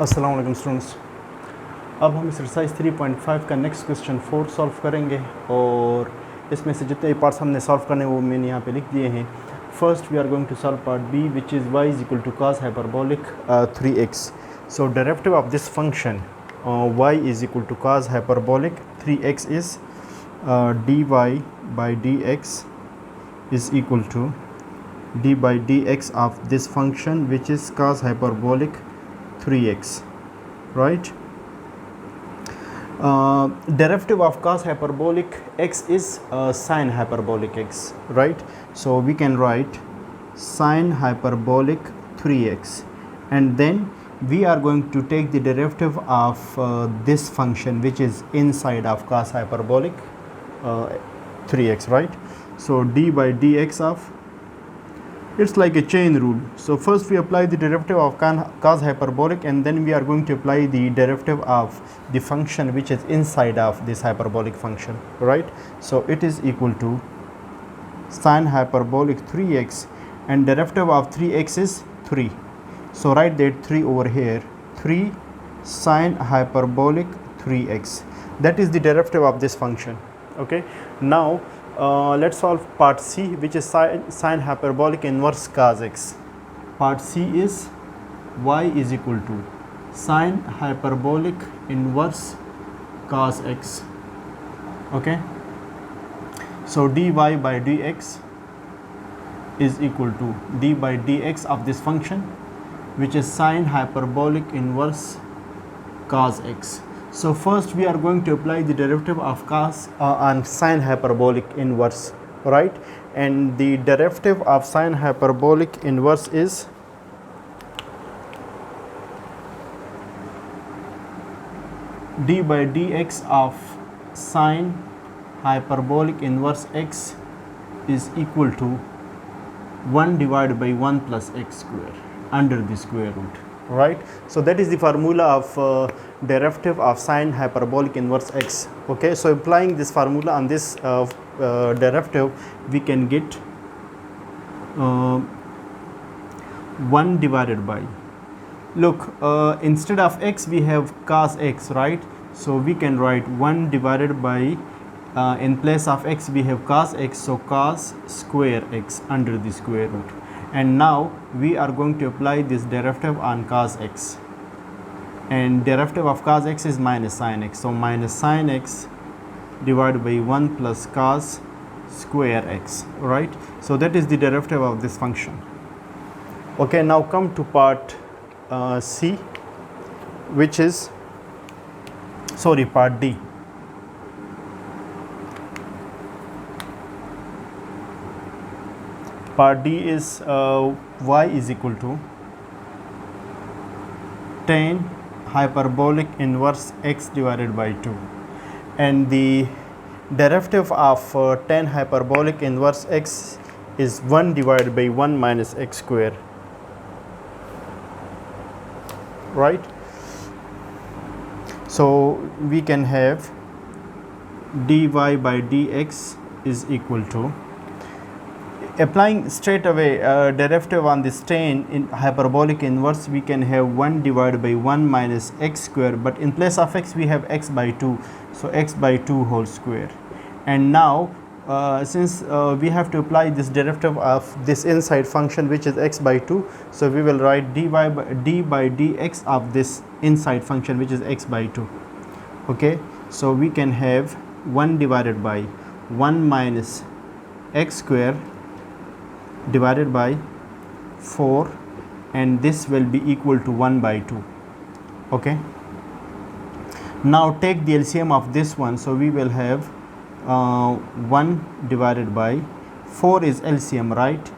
अस्सलाम वालेकुम स्टूडेंट्स। अब हम एक्सरसाइज 3.5 का नेक्स्ट क्वेश्चन 4 सॉल्व करेंगे और इसमें से जितने पार्ट्स हमने सॉल्व करने वो मैंने यहाँ पे लिख दिए हैं। First we are going to solve part B which is y is equal to cos hyperbolic 3x. So derivative of this function y is equal to cos hyperbolic 3x is dy by dx is equal to d by dx of this function which is cos hyperbolic 3x, right? Derivative of cos hyperbolic x is sin hyperbolic x, right? So we can write sin hyperbolic 3x, and then we are going to take the derivative of this function which is inside of cos hyperbolic 3x, right? So d by dx of, it's like a chain rule. So first we apply the derivative of cos hyperbolic, and then we are going to apply the derivative of the function which is inside of this hyperbolic function, right? So it is equal to sin hyperbolic 3x, and derivative of 3x is 3. So write that 3 over here, 3 sin hyperbolic 3x. That is the derivative of this function. Okay, now let's solve part C, which is sin hyperbolic inverse cos x. Part C is y is equal to sin hyperbolic inverse cos x. Okay, so dy by dx is equal to d by dx of this function which is sin hyperbolic inverse cos x. So first we are going to apply the derivative of cos and sin hyperbolic inverse, right? And the derivative of sin hyperbolic inverse is d by dx of sin hyperbolic inverse x is equal to 1 divided by 1 plus x square under the square root, right? So that is the formula of derivative of sin hyperbolic inverse x. Okay, so applying this formula on this derivative, we can get 1 divided by, look, instead of x we have cos x, right? So we can write 1 divided by, in place of x we have cos x, so cos square x under the square root. And now we are going to apply this derivative on cos x, and derivative of cos x is minus sin x, so minus sin x divided by 1 plus cos square x, right? So that is the derivative of this function. Okay, now come to part C, which is, sorry, part D. Part D is y is equal to tan hyperbolic inverse x divided by 2, and the derivative of tan hyperbolic inverse x is 1 divided by 1 minus x square, right? So we can have dy by dx is equal to, applying straight away derivative on this tan in hyperbolic inverse, we can have 1 divided by 1 minus x square, but in place of x we have x by 2, so x by 2 whole square. And now since we have to apply this derivative of this inside function which is x by 2, so we will write d by dx of this inside function which is x by 2. Okay, so we can have 1 divided by 1 minus x square divided by 4, and this will be equal to 1 by 2. Okay, now take the LCM of this one, so we will have 1 divided by 4 is LCM, right?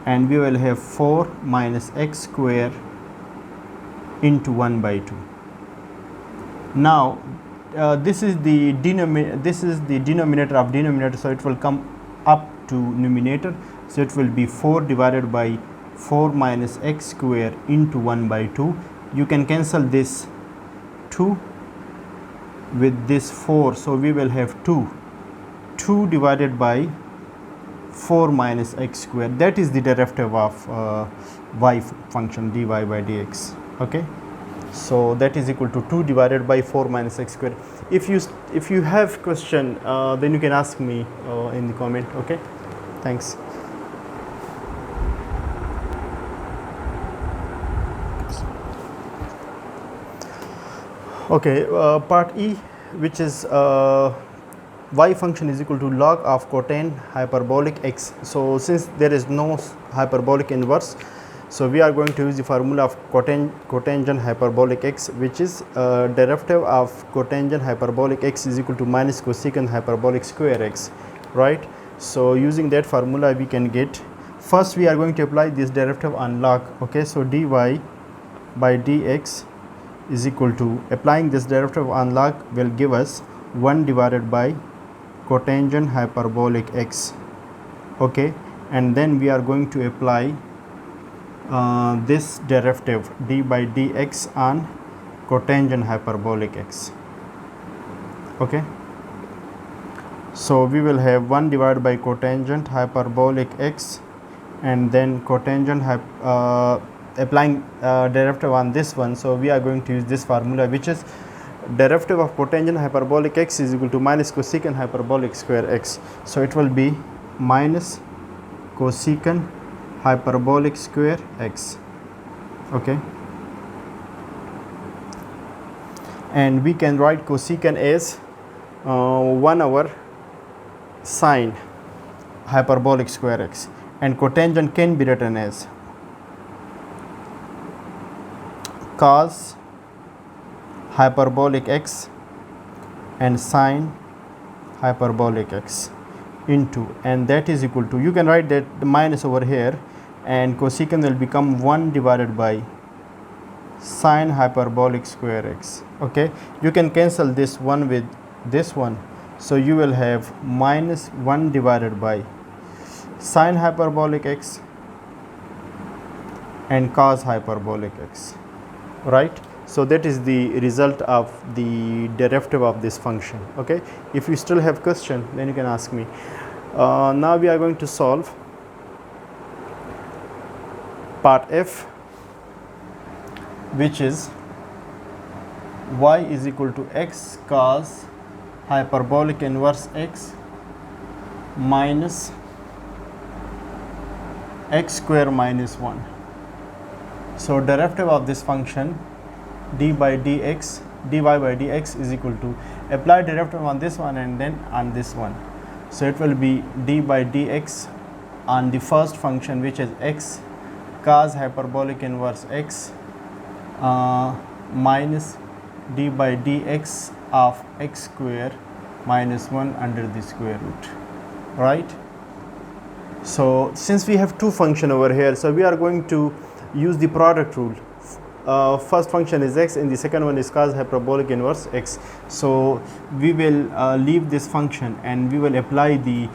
And we will have 4 minus x square into 1 by 2. Now this is the denominator of denominator, so it will come up to numerator, so it will be 4 divided by 4 minus x square into 1 by 2. You can cancel this 2 with this 4, so we will have 2 divided by 4 minus x square. That is the derivative of y function dy by dx. Okay, So that is equal to 2 divided by 4 minus x square. If you have question, then you can ask me in the comment. Okay, thanks. Okay, part E, which is y function is equal to log of cotangent hyperbolic x. So since there is no hyperbolic inverse, so we are going to use the formula of cotangent hyperbolic x, which is derivative of cotangent hyperbolic x is equal to minus cosecant hyperbolic square x, right? So using that formula we can get, first we are going to apply this derivative on log. Okay, so dy by dx is equal to, applying this derivative on log will give us 1 divided by cotangent hyperbolic x. Okay, and then we are going to apply this derivative d by dx on cotangent hyperbolic x. Okay, so we will have 1 divided by cotangent hyperbolic x, and then cotangent applying derivative on this one. So we are going to use this formula, which is derivative of cotangent hyperbolic x is equal to minus cosecant hyperbolic square x. So it will be minus cosecant hyperbolic square x. Okay, and we can write cosecant as 1 over sine hyperbolic square x, and cotangent can be written as cos hyperbolic x and sine hyperbolic x into, and that is equal to, you can write that the minus over here, and cosecant will become 1 divided by sine hyperbolic square x. Okay, you can cancel this one with this one, so you will have minus 1 divided by sine hyperbolic x and cos hyperbolic x, right? So that is the result of the derivative of this function. Okay, if you still have question, then you can ask me. Now we are going to solve part F, which is y is equal to x cos hyperbolic inverse x minus x square minus 1. So derivative of this function dy by dx is equal to, apply derivative on this one and then on this one. So it will be d by dx on the first function, which is x cos hyperbolic inverse x minus d by dx of x square minus 1 under the square root, right? So since we have two functions over here, so we are going to use the product rule. First function is x and the second one is cos hyperbolic inverse x. So we will leave this function and we will apply the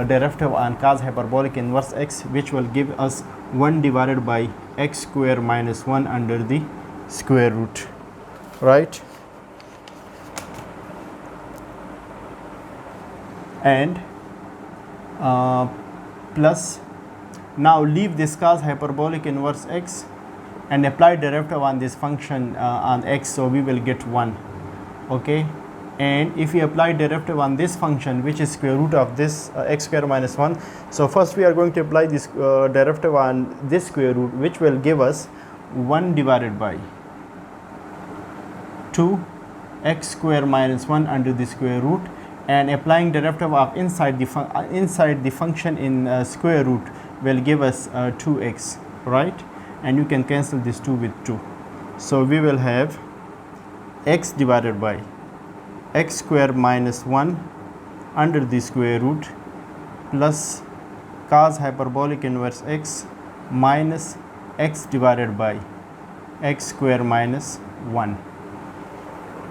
derivative on cos hyperbolic inverse x, which will give us 1 divided by x square minus 1 under the square root, right? And plus, now leave this cos hyperbolic inverse x and apply derivative on this function on x, so we will get 1. Okay, and if we apply derivative on this function, which is square root of this x square minus 1, so first we are going to apply this derivative on this square root, which will give us 1 divided by 2 x square minus 1 under the square root, and applying derivative of inside the function in square root will give us 2x, right? And you can cancel this 2 with 2. So we will have x divided by x square minus 1 under the square root plus cos hyperbolic inverse x minus x divided by x square minus 1,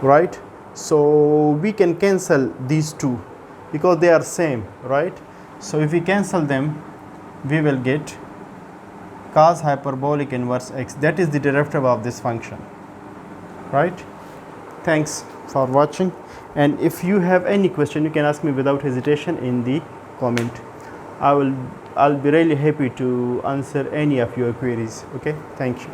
right? So we can cancel these two because they are same, right? So if we cancel them, we will get cos hyperbolic inverse x. That is the derivative of this function, right? Thanks for watching, and if you have any question, you can ask me without hesitation in the comment. I'll be really happy to answer any of your queries. Okay, thank you.